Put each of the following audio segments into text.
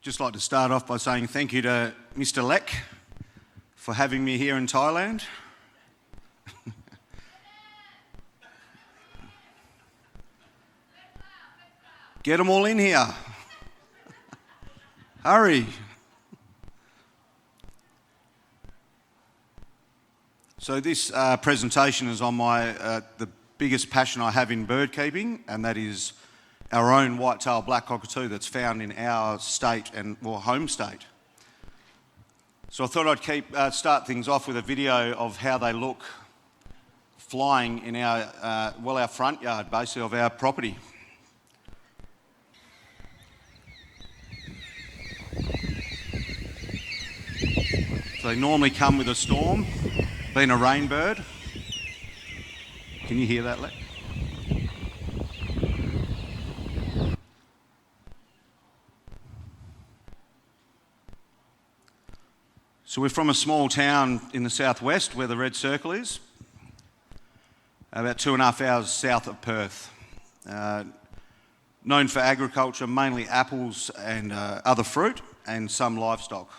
just like to start off by saying thank you to Mr. Lek for having me here in Thailand. Get them all in here. Hurry. So this presentation is on the biggest passion I have in bird keeping, and that is our own white-tailed black cockatoo that's found in our state and home state. So I thought I'd start things off with a video of how they look flying in our front yard, basically, of our property. So they normally come with a storm, being a rain bird. Can you hear that, Lex? So we're from a small town in the southwest where the red circle is, about 2.5 hours south of Perth. Known for agriculture, mainly apples and other fruit and some livestock.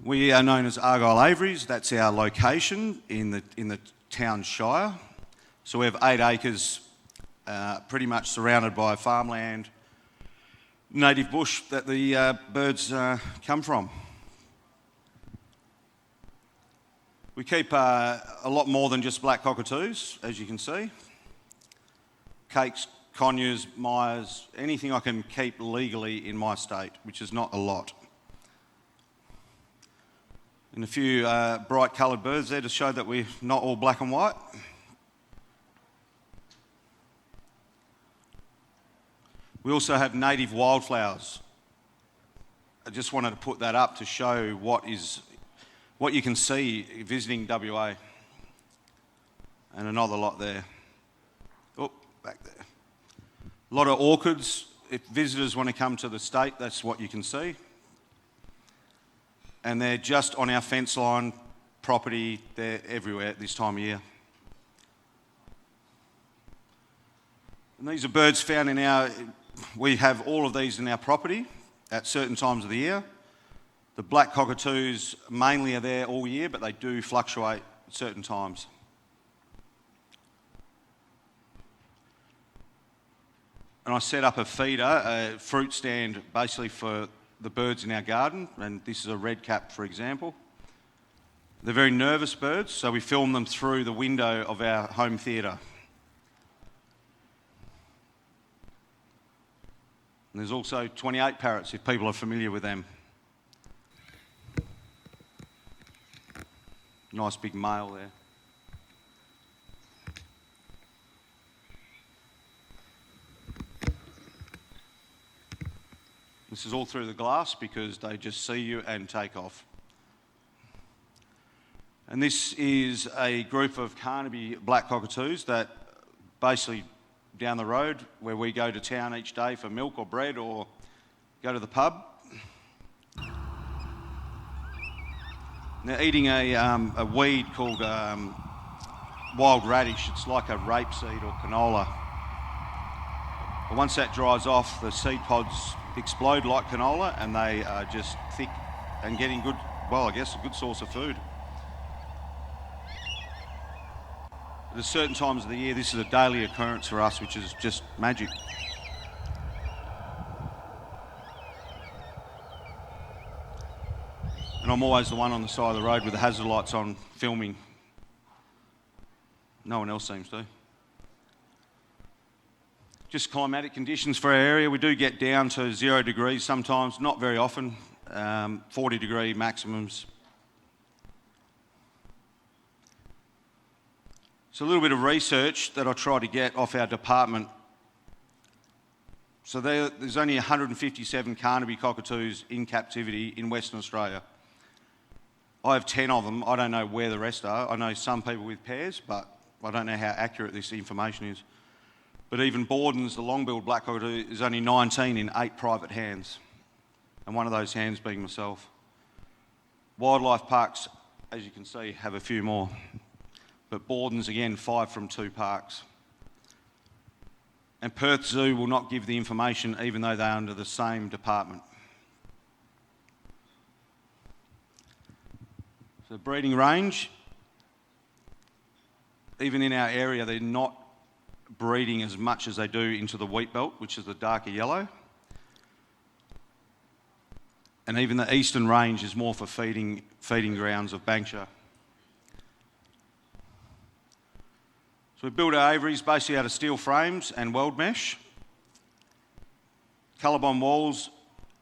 We are known as Argyle Averies. That's our location in the town shire. So we have 8 acres, pretty much surrounded by farmland, native bush that the birds come from. We keep a lot more than just black cockatoos, as you can see. Cakes, conures, myres, anything I can keep legally in my state, which is not a lot. And a few bright coloured birds there to show that we're not all black and white. We also have native wildflowers. I just wanted to put that up to show what you can see visiting WA. And another lot there. Oh, back there. A lot of orchids. If visitors want to come to the state, that's what you can see. And they're just on our fence line property. They're everywhere at this time of year. And these are birds found we have all of these in our property at certain times of the year. The black cockatoos mainly are there all year, but they do fluctuate at certain times. And I set up a feeder, a fruit stand, basically for the birds in our garden, and this is a red cap, for example. They're very nervous birds, so we film them through the window of our home theatre. And there's also 28 parrots, if people are familiar with them. Nice big male there. This is all through the glass because they just see you and take off. And this is a group of Carnaby black cockatoos that basically down the road where we go to town each day for milk or bread or go to the pub. They're eating a weed called wild radish. It's like a rapeseed or canola. But once that dries off, the seed pods explode like canola and they are just thick and getting good, a good source of food. At certain times of the year, this is a daily occurrence for us, which is just magic. And I'm always the one on the side of the road with the hazard lights on, filming. No one else seems to. Just climatic conditions for our area. We do get down to 0 degrees sometimes, not very often, 40-degree maximums. So a little bit of research that I try to get off our department. So there's only 157 Carnaby cockatoos in captivity in Western Australia. I have 10 of them. I don't know where the rest are. I know some people with pairs, but I don't know how accurate this information is. But even Borden's, the long-billed black cockatoo, is only 19 in 8 private hands, and one of those hands being myself. Wildlife parks, as you can see, have a few more. But Borden's, again, 5 from 2 parks. And Perth Zoo will not give the information even though they're under the same department. So breeding range, even in our area, they're not breeding as much as they do into the wheat belt, which is the darker yellow. And even the eastern range is more for feeding grounds of Banksia. So we built our aviaries basically out of steel frames and weld mesh, colorbond walls,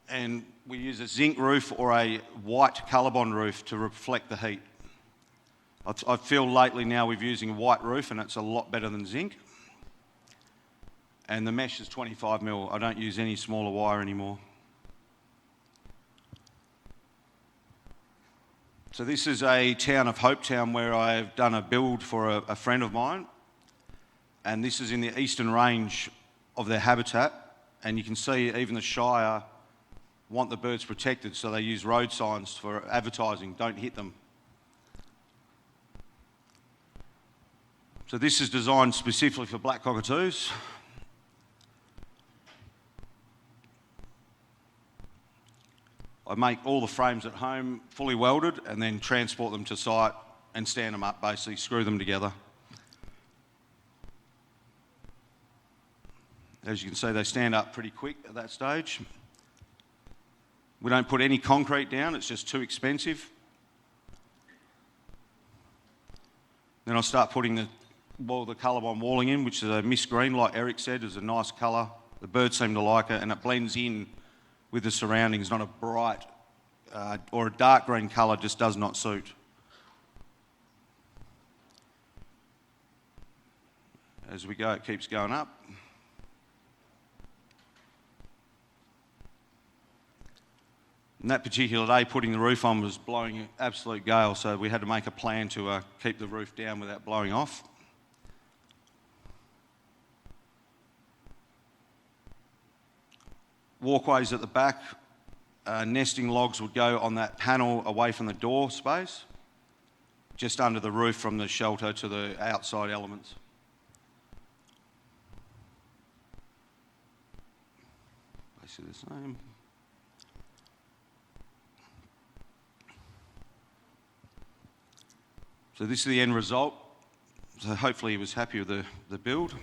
and we use a zinc roof or a white colorbond roof to reflect the heat. I feel lately now we're using a white roof and it's a lot better than zinc. And the mesh is 25mm. I don't use any smaller wire anymore. So this is a town of Hopetown where I've done a build for a friend of mine. And this is in the eastern range of their habitat. And you can see even the Shire want the birds protected, so they use road signs for advertising, don't hit them. So this is designed specifically for black cockatoos. I make all the frames at home fully welded and then transport them to site and stand them up, basically screw them together. As you can see, they stand up pretty quick at that stage. We don't put any concrete down, it's just too expensive. Then I'll start putting the colorbond walling in, which is a mist green, like Eric said, is a nice colour. The birds seem to like it and it blends in with the surroundings, not a bright or a dark green colour just does not suit. As we go, it keeps going up. And that particular day, putting the roof on was blowing an absolute gale, so we had to make a plan to keep the roof down without blowing off. Walkways at the back, nesting logs would go on that panel away from the door space, just under the roof from the shelter to the outside elements. Basically the same. So this is the end result. So hopefully he was happy with the build.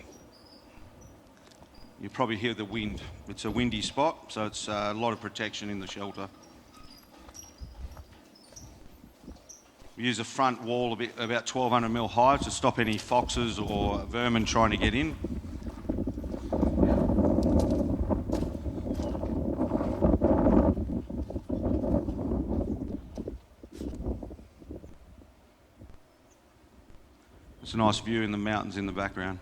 You probably hear the wind. It's a windy spot, so it's a lot of protection in the shelter. We use a front wall about 1200mm high to stop any foxes or vermin trying to get in. It's a nice view in the mountains in the background.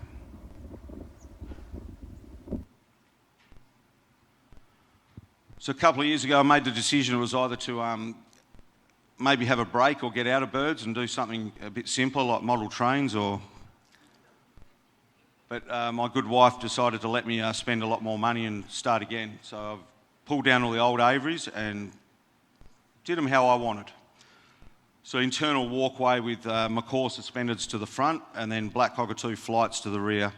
So a couple of years ago I made the decision it was either to maybe have a break or get out of birds and do something a bit simpler like model trains but my good wife decided to let me spend a lot more money and start again. So I've pulled down all the old aviaries and did them how I wanted. So internal walkway with macaw suspenders to the front and then black cockatoo flights to the rear.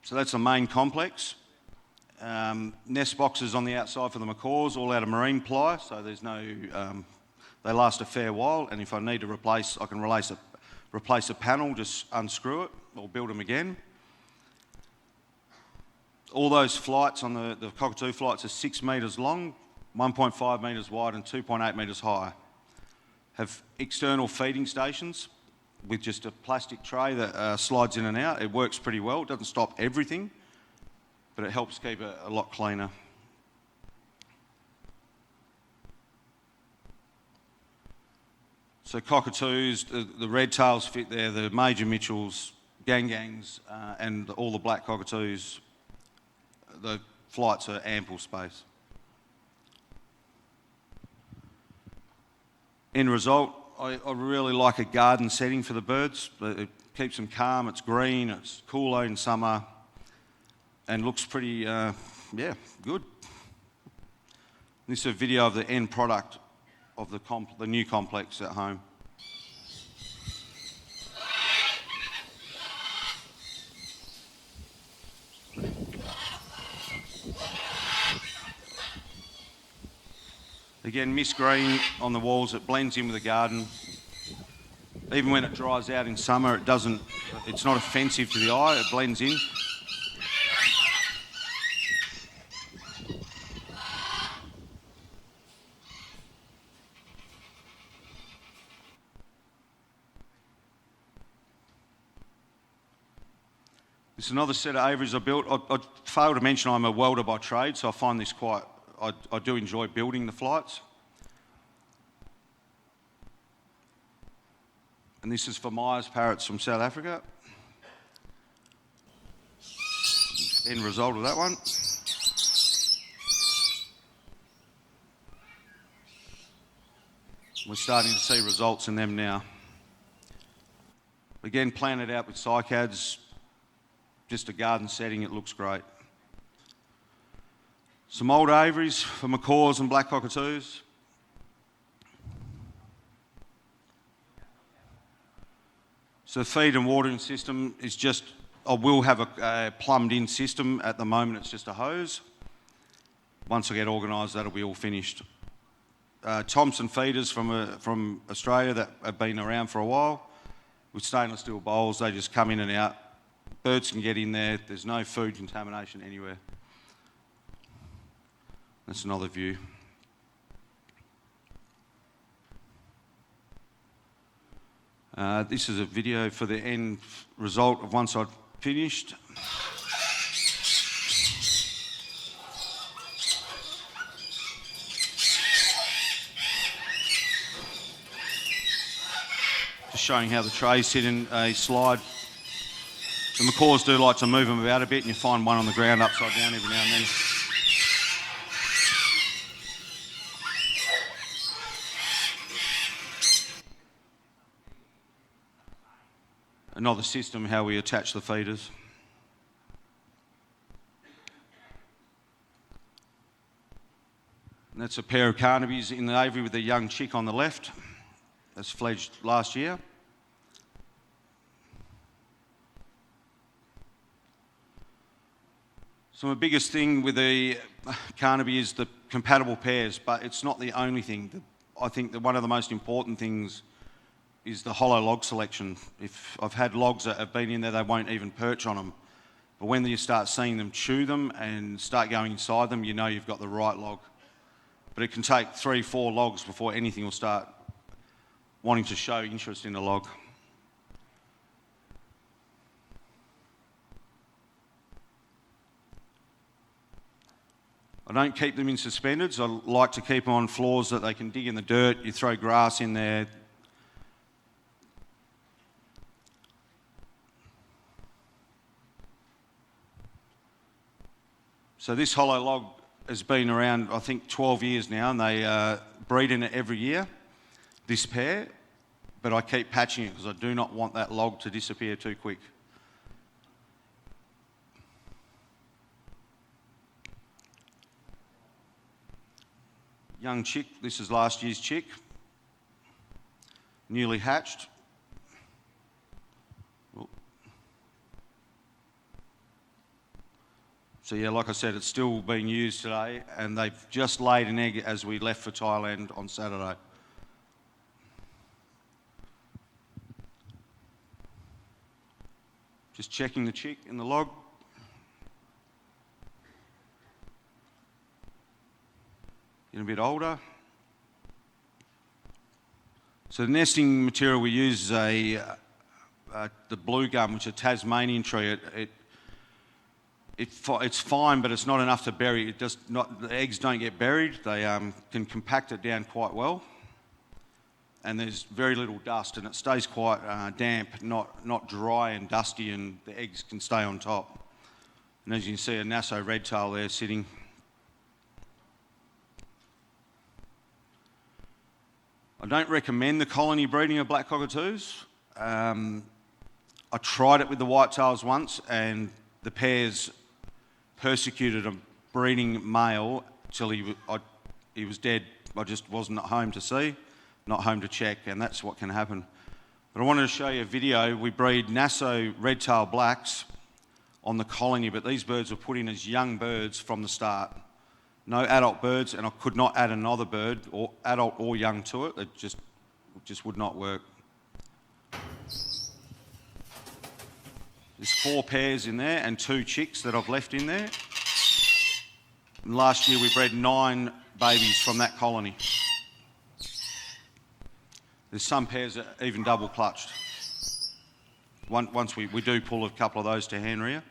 So that's the main complex. Nest boxes on the outside for the macaws, all out of marine ply, so there's no, they last a fair while, and if I need to replace, I can replace a panel, just unscrew it or build them again. All those flights on the cockatoo flights are 6 metres long, 1.5 metres wide and 2.8 metres high. Have external feeding stations with just a plastic tray that slides in and out. It works pretty well. It doesn't stop everything, but it helps keep it a lot cleaner. So cockatoos, the red tails fit there, the major Mitchells, gangs, and all the black cockatoos. The flights are ample space. End result, I really like a garden setting for the birds. It keeps them calm, it's green, it's cooler in summer, and looks pretty, good. This is a video of the end product of the new complex at home. Again, mist green on the walls, it blends in with the garden. Even when it dries out in summer, it's not offensive to the eye, it blends in. This is another set of aviaries I built. I failed to mention I'm a welder by trade, so I find this I do enjoy building the flights. And this is for Myers parrots from South Africa. End result of that one. We're starting to see results in them now. Again, planted out with cycads, just a garden setting, it looks great. Some old aviaries for macaws and black cockatoos. So the feed and watering system is just, I will have a plumbed in system. At the moment it's just a hose. Once I get organised, that'll be all finished. Thompson feeders from Australia that have been around for a while with stainless steel bowls. They just come in and out. Birds can get in there. There's no food contamination anywhere. That's another view. This is a video for the end result of once I'd finished. Just showing how the trays sit in a slide. The macaws do like to move them about a bit, and you find one on the ground upside down every now and then. Another system, how we attach the feeders. And that's a pair of carnabies in the aviary with a young chick on the left. That's fledged last year. So my biggest thing with the carnaby is the compatible pairs, but it's not the only thing. I think that one of the most important things is the hollow log selection. If I've had logs that have been in there, they won't even perch on them. But when you start seeing them chew them and start going inside them, you know you've got the right log. But it can take 3-4 logs before anything will start wanting to show interest in the log. I don't keep them in suspenders. I like to keep them on floors that they can dig in the dirt. You throw grass in there. So this hollow log has been around, I think, 12 years now, and they breed in it every year, this pair, but I keep patching it because I do not want that log to disappear too quick. Young chick, this is last year's chick, newly hatched. So yeah, like I said, it's still being used today, and they've just laid an egg as we left for Thailand on Saturday. Just checking the chick in the log. Getting a bit older. So the nesting material we use is the blue gum, which is a Tasmanian tree. It's fine, but it's not enough to bury. The eggs don't get buried. They can compact it down quite well, and there's very little dust, and it stays quite damp, not dry and dusty, and the eggs can stay on top. And as you can see, a Nassau redtail there sitting. I don't recommend the colony breeding of black cockatoos. I tried it with the whitetails once, and the pairs persecuted a breeding male till he was dead. I just wasn't at home to see, not home to check, and that's what can happen. But I wanted to show you a video. We breed Nassau red-tailed blacks on the colony, but these birds were put in as young birds from the start. no adult birds, and I could not add another bird, or adult or young, to it. It just would not work. There's 4 pairs in there and 2 chicks that I've left in there. And last year we bred 9 babies from that colony. There's some pairs that are even double clutched. Once we do pull a couple of those to hand rear.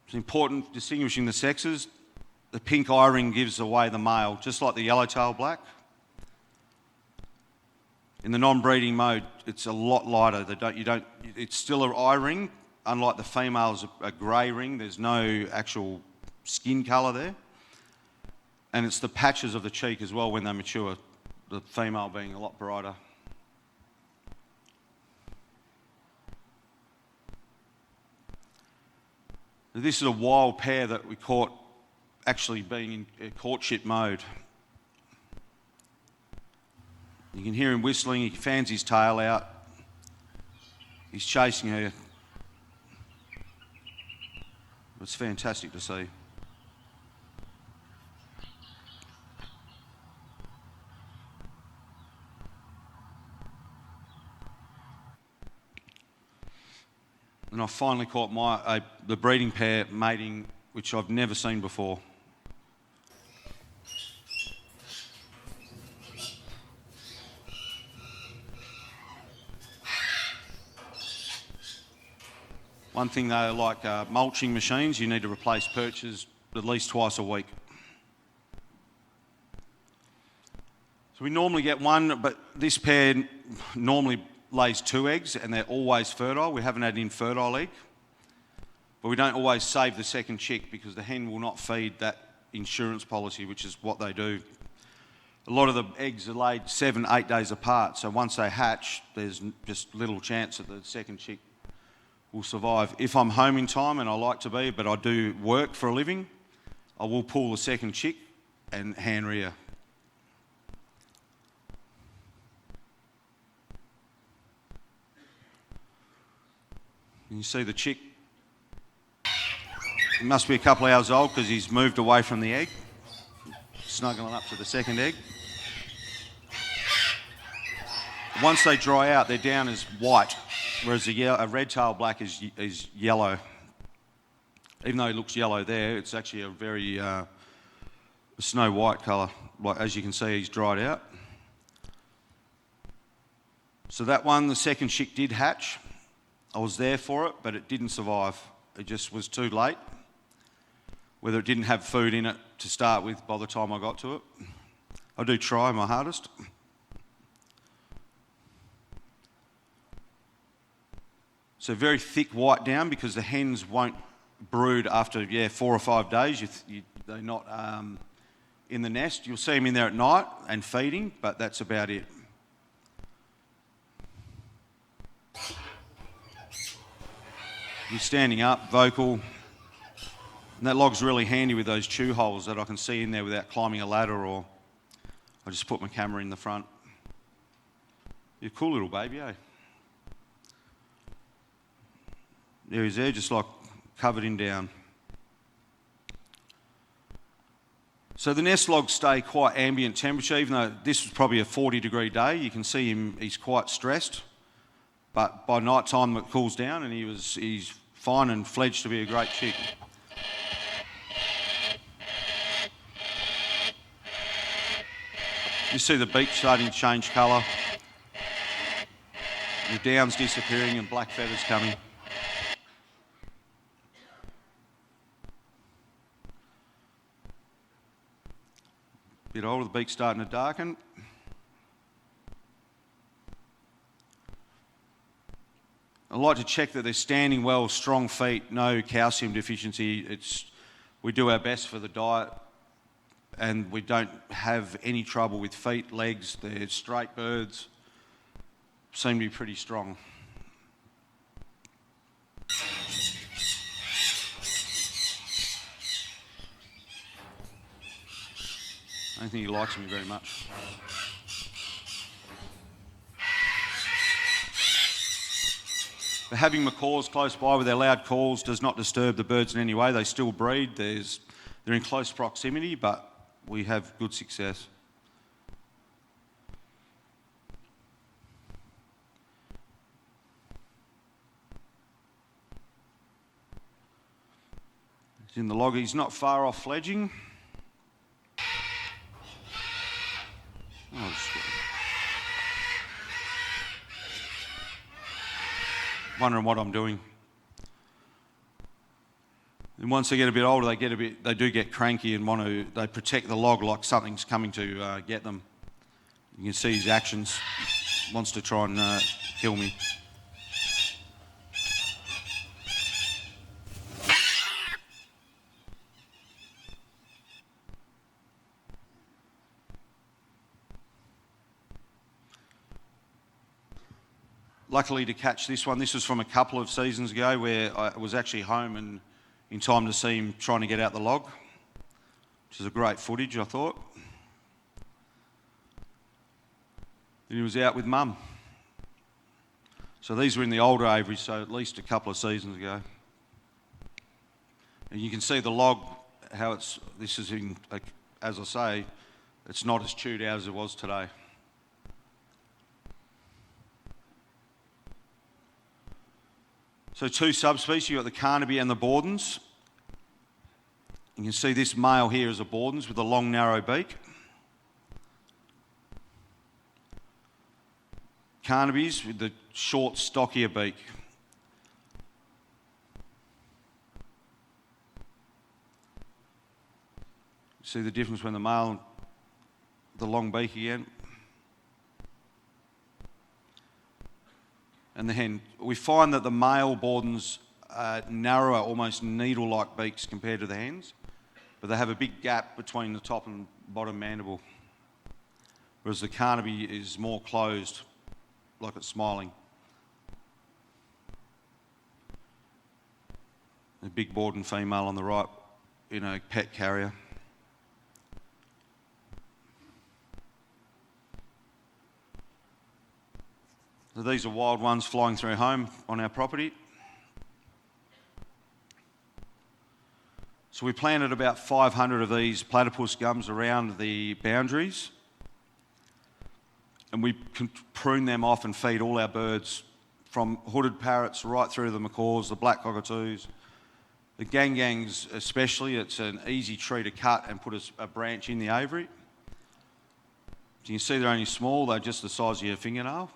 It's important distinguishing the sexes. The pink eye ring gives away the male, just like the yellowtail black. In the non-breeding mode, it's a lot lighter. It's still an eye ring, unlike the female's a grey ring. There's no actual skin colour there. And it's the patches of the cheek as well when they mature, the female being a lot brighter. This is a wild pair that we caught actually being in courtship mode. You can hear him whistling, he fans his tail out. He's chasing her. It's fantastic to see. And I finally caught the breeding pair mating, which I've never seen before. One thing though, like mulching machines, you need to replace perches at least twice a week. So we normally get one, but this pair normally lays 2 eggs and they're always fertile. We haven't had an infertile egg. But we don't always save the second chick because the hen will not feed that insurance policy, which is what they do. A lot of the eggs are laid 7-8 days apart, so once they hatch, there's just little chance that the second chick will survive. If I'm home in time, and I like to be, but I do work for a living, I will pull the second chick and hand rear. And you see the chick, he must be a couple of hours old because he's moved away from the egg, snuggling up to the second egg. Once they dry out, they're down as white, whereas a red-tailed black is yellow. Even though he looks yellow there, it's actually a very snow white colour. Like, as you can see, he's dried out. So that one, the second chick did hatch. I was there for it, but it didn't survive. It just was too late. Whether it didn't have food in it to start with by the time I got to it. I do try my hardest. So very thick white down because the hens won't brood after 4 or 5 days. They're not in the nest. You'll see them in there at night and feeding, but that's about it. He's standing up, vocal. And that log's really handy with those chew holes that I can see in there without climbing a ladder, or I just put my camera in the front. You're a cool little baby, eh? There he's there, just like covered in down. So the nest logs stay quite ambient temperature, even though this was probably a 40-degree day. You can see him, he's quite stressed. But by night time it cools down and he's fine and fledged to be a great chick. You see the beak starting to change colour. The down's disappearing and black feathers coming. Bit older, the beak's starting to darken. I like to check that they're standing well, strong feet, no calcium deficiency. We do our best for the diet and we don't have any trouble with feet, legs. They're straight birds, seem to be pretty strong. I don't think he likes me very much. But having macaws close by with their loud calls does not disturb the birds in any way. They still breed. They're in close proximity, but we have good success. He's in the log. He's not far off fledging. Wondering what I'm doing. And once they get a bit older, they do get cranky and they protect the log like something's coming to get them. You can see his actions. Wants to try and kill me. Luckily to catch this one, this was from a couple of seasons ago where I was actually home and in time to see him trying to get out the log, which is a great footage, I thought. Then he was out with mum. So these were in the older aviaries, so at least a couple of seasons ago. And you can see the log, how this is in, as I say, it's not as chewed out as it was today. So two subspecies, you've got the Carnaby and the Bordens. You can see this male here is a Bordens with a long narrow beak. Carnabys with the short stockier beak. See the difference between the male and the long beak again. And the hen. We find that the male Bordens are narrower, almost needle-like beaks compared to the hens, but they have a big gap between the top and bottom mandible, whereas the Carnaby is more closed, like it's smiling. A big Borden female on the right in a pet carrier. So these are wild ones flying through home on our property. So we planted about 500 of these platypus gums around the boundaries, and we can prune them off and feed all our birds, from hooded parrots right through to the macaws, the black cockatoos, the gangangs especially. It's an easy tree to cut and put a branch in the aviary. So you can see they're only small, they're just the size of your fingernail.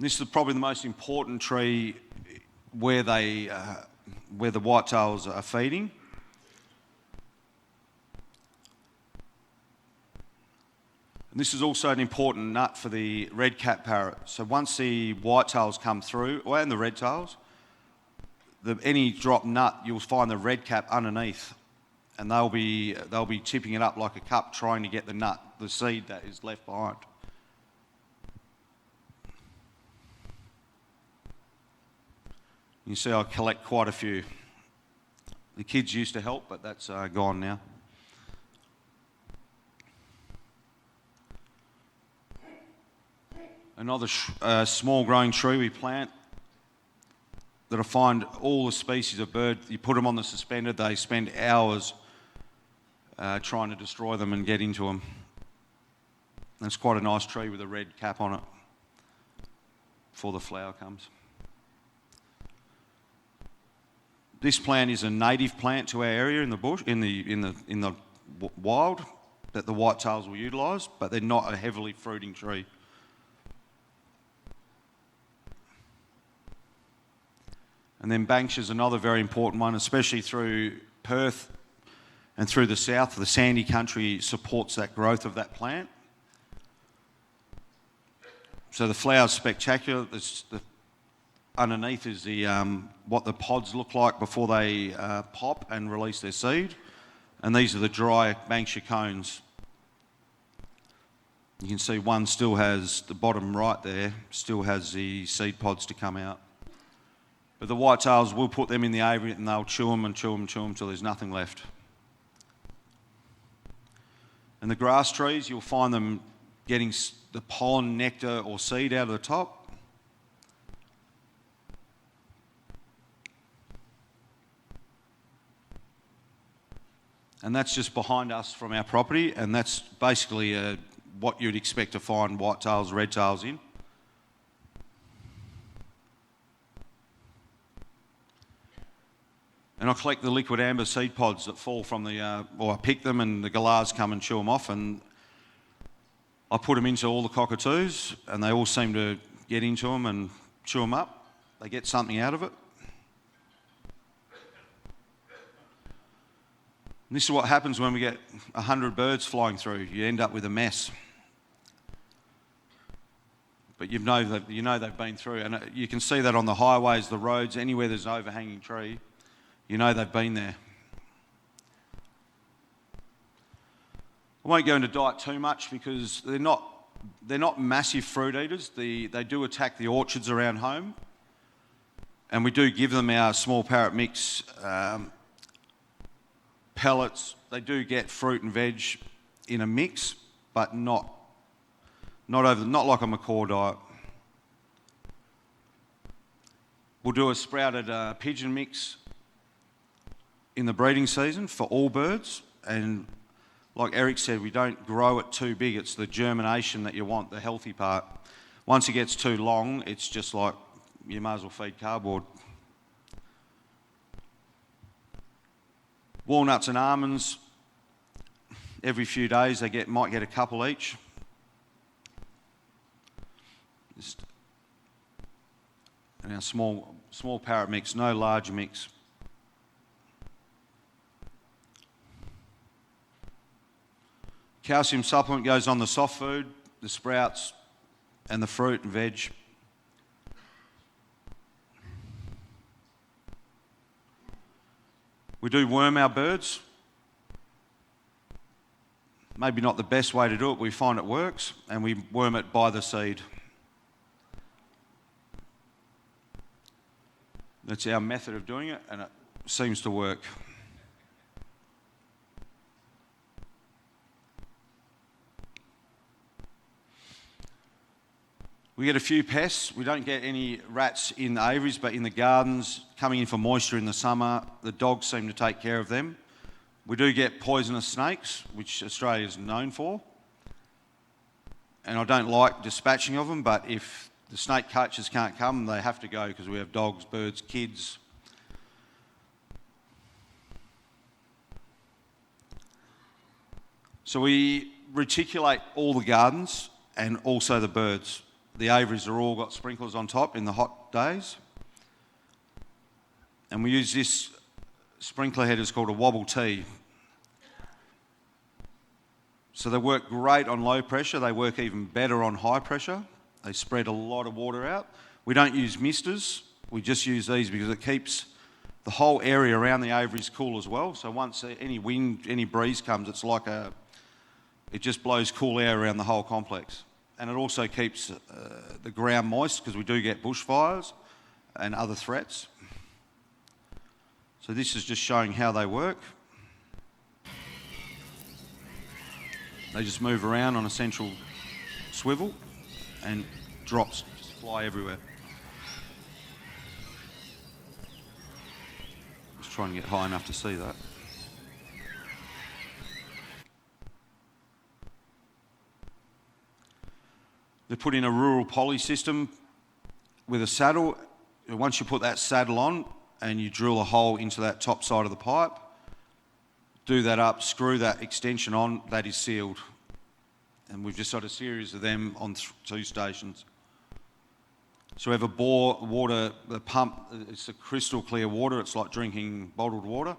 This is probably the most important tree where the whitetails are feeding. And this is also an important nut for the red-capped parrot. So once the whitetails come through, and the redtails, any drop nut, you'll find the red-cap underneath, and they'll be tipping it up like a cup, trying to get the nut, the seed that is left behind. You see I collect quite a few. The kids used to help, but that's gone now. Another small growing tree we plant that I find all the species of bird, you put them on the suspended, they spend hours trying to destroy them and get into them. It's quite a nice tree with a red cap on it before the flower comes. This plant is a native plant to our area in the bush, in the wild, that the whitetails will utilise, but they're not a heavily fruiting tree. And then banksia is another very important one, especially through Perth and through the south. The sandy country supports that growth of that plant. So the flower's spectacular. Underneath is what the pods look like before they pop and release their seed. And these are the dry banksia cones. You can see one still has, the bottom right there, still has the seed pods to come out. But the whitetails will put them in the aviary and they'll chew them and chew them and chew them until there's nothing left. And the grass trees, you'll find them getting the pollen, nectar or seed out of the top. And that's just behind us from our property, and that's basically what you'd expect to find whitetails, redtails in. And I collect the liquid amber seed pods that fall from or I pick them and the galahs come and chew them off, and I put them into all the cockatoos and they all seem to get into them and chew them up. They get something out of it. And this is what happens when we get 100 birds flying through. You end up with a mess. But you know they've been through, and you can see that on the highways, the roads, anywhere there's an overhanging tree, you know they've been there. I won't go into diet too much because they're not massive fruit eaters. They do attack the orchards around home, and we do give them our small parrot mix pellets. They do get fruit and veg in a mix, but not like a macaw diet. We'll do a sprouted pigeon mix in the breeding season for all birds, and like Eric said, we don't grow it too big. It's the germination that you want, the healthy part. Once it gets too long, it's just like you might as well feed cardboard. Walnuts and almonds, every few days they might get a couple each. And our small parrot mix, no large mix. Calcium supplement goes on the soft food, the sprouts and the fruit and veg. We do worm our birds. Maybe not the best way to do it, we find it works, and we worm it by the seed. That's our method of doing it, and it seems to work. We get a few pests. We don't get any rats in the aviaries, but in the gardens, coming in for moisture in the summer, the dogs seem to take care of them. We do get poisonous snakes, which Australia is known for. And I don't like dispatching of them, but if the snake catchers can't come, they have to go because we have dogs, birds, kids. So we reticulate all the gardens and also the birds. The aviaries are all got sprinklers on top in the hot days. And we use this sprinkler head, it's called a wobble T. So they work great on low pressure. They work even better on high pressure. They spread a lot of water out. We don't use misters. We just use these because it keeps the whole area around the aviaries cool as well. So once any wind, any breeze comes, it just blows cool air around the whole complex. And it also keeps the ground moist because we do get bushfires and other threats. So this is just showing how they work. They just move around on a central swivel and drops just fly everywhere. Just trying to get high enough to see that. They put in a rural poly system with a saddle. Once you put that saddle on and you drill a hole into that top side of the pipe, do that up, screw that extension on, that is sealed. And we've just got a series of them on 2 stations. So we have a bore water, the pump, it's a crystal clear water, it's like drinking bottled water.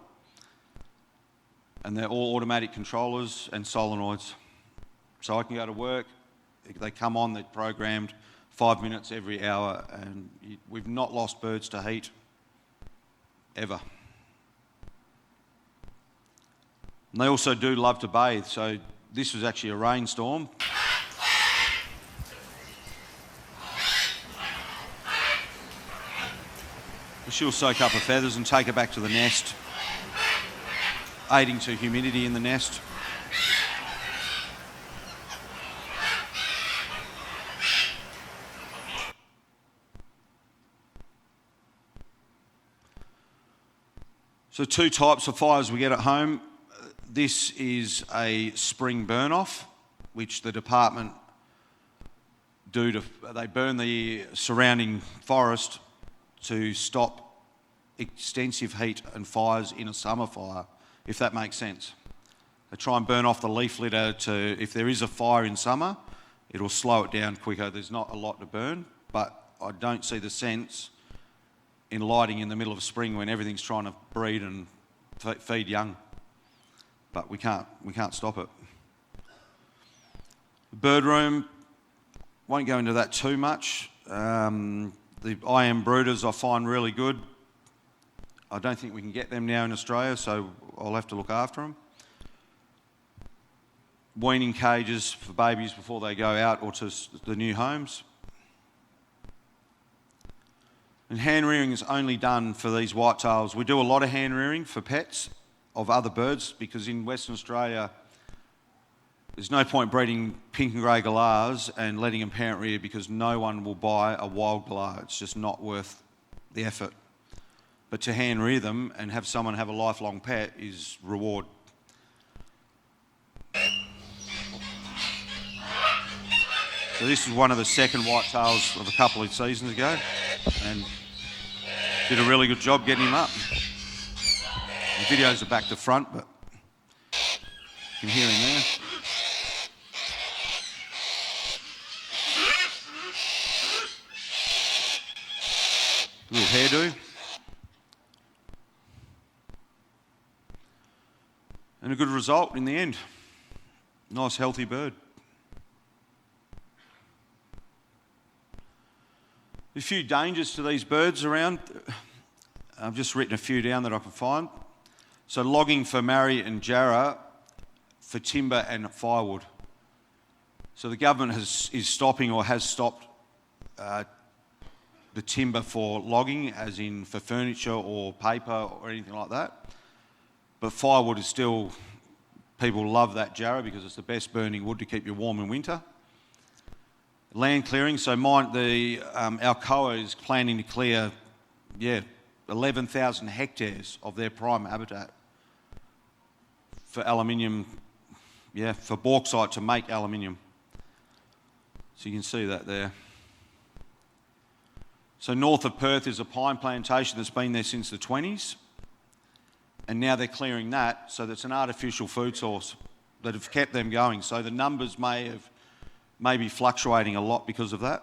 And they're all automatic controllers and solenoids. So I can go to work, they come on, they're programmed 5 minutes every hour, and we've not lost birds to heat, ever. And they also do love to bathe, so this was actually a rainstorm. She'll soak up her feathers and take her back to the nest, aiding to humidity in the nest. So 2 types of fires we get at home. This is a spring burn-off, which the department they burn the surrounding forest to stop extensive heat and fires in a summer fire, if that makes sense. They try and burn off the leaf litter if there is a fire in summer, it'll slow it down quicker. There's not a lot to burn, but I don't see the sense in lighting in the middle of spring when everything's trying to breed and feed young. But we can't stop it. The bird room, won't go into that too much. The IM brooders I find really good. I don't think we can get them now in Australia, so I'll have to look after them. Weaning cages for babies before they go out or to the new homes. And hand rearing is only done for these whitetails. We do a lot of hand rearing for pets of other birds because in Western Australia there's no point breeding pink and grey galahs and letting them parent rear because no one will buy a wild galah. It's just not worth the effort. But to hand rear them and have someone have a lifelong pet is reward. So this is one of the second whitetails of a couple of seasons ago and did a really good job getting him up. The videos are back to front, but you can hear him there. Little hairdo. And a good result in the end. Nice healthy bird. A few dangers to these birds around. I've just written a few down that I can find. So logging for marri and jarrah for timber and firewood. So the government is stopping or has stopped the timber for logging, as in for furniture or paper or anything like that. But firewood is still, people love that jarrah because it's the best burning wood to keep you warm in winter. Land clearing, so Alcoa is planning to clear, 11,000 hectares of their prime habitat for aluminium, for bauxite to make aluminium. So you can see that there. So north of Perth is a pine plantation that's been there since the 20s. And now they're clearing that, so that's an artificial food source that have kept them going. So the numbers may be fluctuating a lot because of that.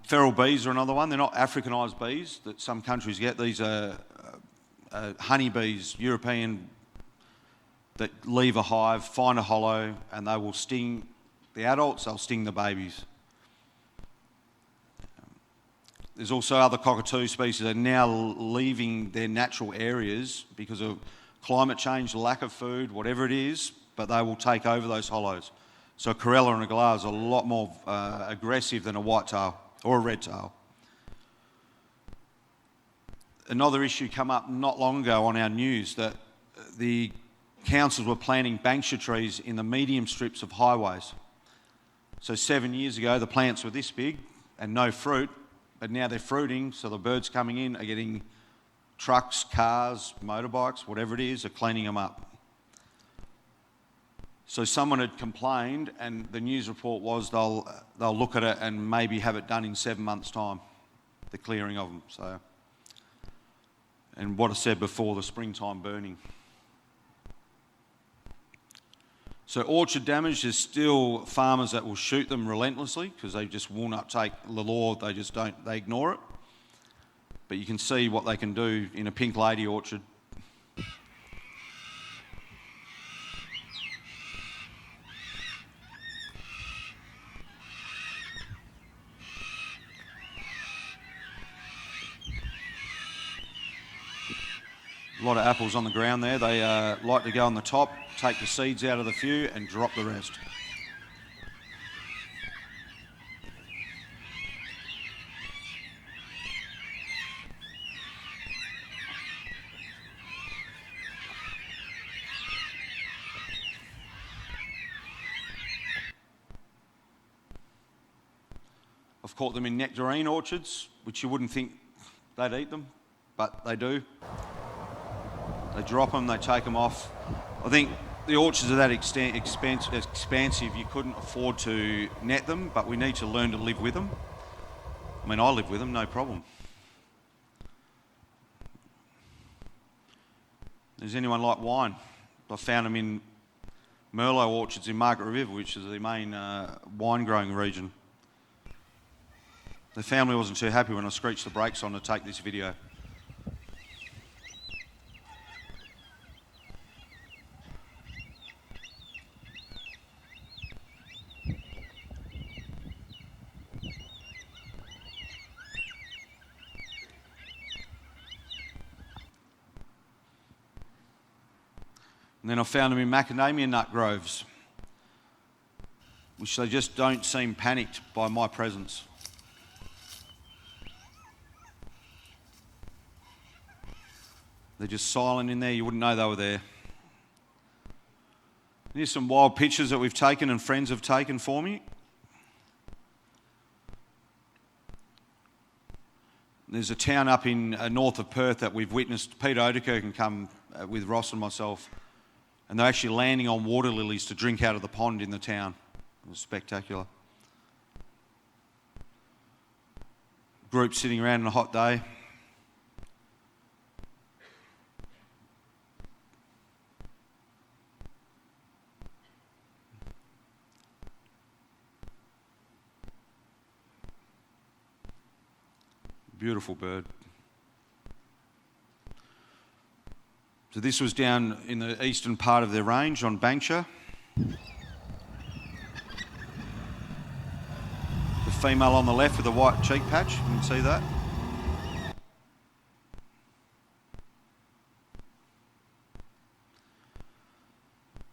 Feral bees are another one. They're not Africanised bees that some countries get. These are honeybees, European, that leave a hive, find a hollow, and they will sting the adults, they'll sting the babies. There's also other cockatoo species that are now leaving their natural areas because of climate change, lack of food, whatever it is, but they will take over those hollows. So a corella and a galah is a lot more aggressive than a whitetail or a redtail. Another issue come up not long ago on our news that the councils were planting banksia trees in the medium strips of highways. So 7 years ago the plants were this big and no fruit, but now they're fruiting, so the birds coming in are getting trucks, cars, motorbikes, whatever it is, are cleaning them up. So someone had complained, and the news report was they'll look at it and maybe have it done in 7 months' time, the clearing of them. So, and what I said before, the springtime burning. So orchard damage, there's still farmers that will shoot them relentlessly because they just will not take the law, they ignore it. But you can see what they can do in a pink lady orchard. A lot of apples on the ground there. They like to go on the top, take the seeds out of the few and drop the rest. I've caught them in nectarine orchards, which you wouldn't think they'd eat them. but they do. They drop them, they take them off. I think the orchards are that expansive you couldn't afford to net them, but we need to learn to live with them. I mean, I live with them, no problem. Does anyone like wine? I found them in Merlot orchards in Margaret River, which is the main wine growing region. The family wasn't too happy when I screeched the brakes on to take this video. And then I found them in macadamia nut groves, which they just don't seem panicked by my presence. They're just silent in there, you wouldn't know they were there. Here's some wild pictures that we've taken and friends have taken for me. There's a town up in north of Perth that we've witnessed. Peter Oderkirk come with Ross and myself, and they're actually landing on water lilies to drink out of the pond in the town. It was spectacular. Group sitting around on a hot day. Beautiful bird. So this was down in the eastern part of their range on Bankshire. The female on the left with the white cheek patch, you can see that.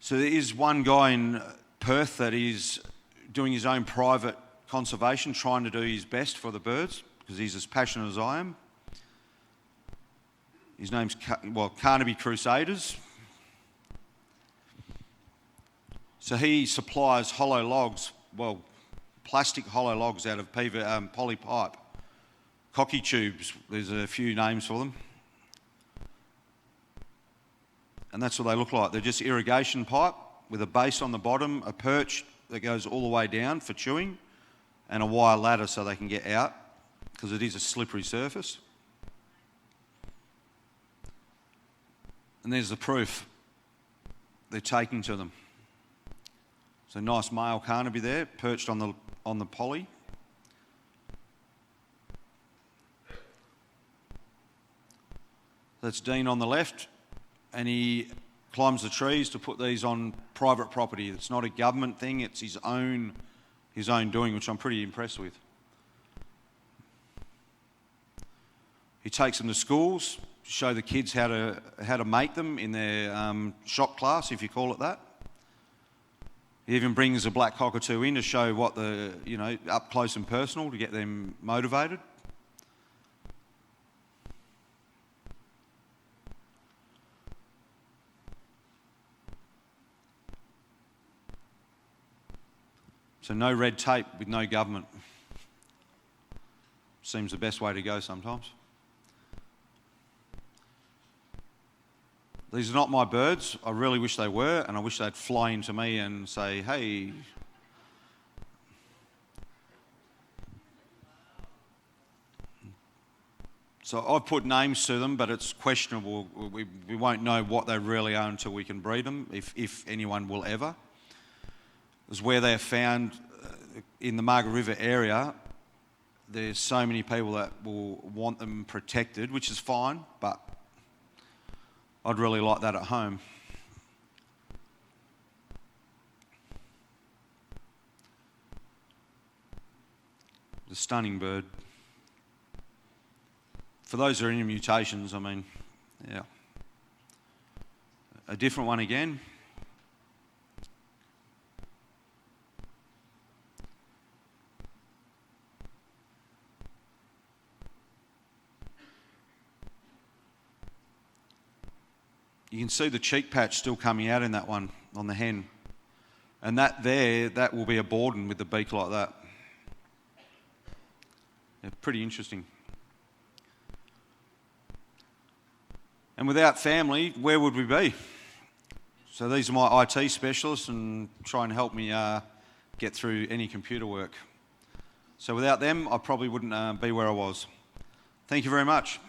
So there is one guy in Perth that is doing his own private conservation, trying to do his best for the birds, because he's as passionate as I am. His name's, Carnaby Crusaders. So he supplies hollow logs, plastic hollow logs out of poly pipe. Cocky tubes, there's a few names for them. And that's what they look like. They're just irrigation pipe with a base on the bottom, a perch that goes all the way down for chewing, and a wire ladder so they can get out, because it is a slippery surface. And there's the proof. They're taking to them. So nice male Carnaby there, perched on the poly. That's Dean on the left, and he climbs the trees to put these on private property. It's not a government thing, it's his own doing, which I'm pretty impressed with. He takes them to schools, show the kids how to make them in their shop class, if you call it that. He even brings a black cockatoo in to show what up close and personal, to get them motivated. So no red tape with no government. Seems the best way to go sometimes. These are not my birds. I really wish they were, and I wish they'd fly into me and say, hey. So I've put names to them, but it's questionable. We won't know what they really are until we can breed them, if anyone will ever. It's where they're found in the Margaret River area. There's so many people that will want them protected, which is fine, but I'd really like that at home. The stunning bird. For those who are in mutations, I mean, yeah. A different one again. You can see the cheek patch still coming out in that one on the hen. And that will be a Borden with the beak like that. Yeah, pretty interesting. And without family, where would we be? So these are my IT specialists and try and help me get through any computer work. So without them, I probably wouldn't be where I was. Thank you very much.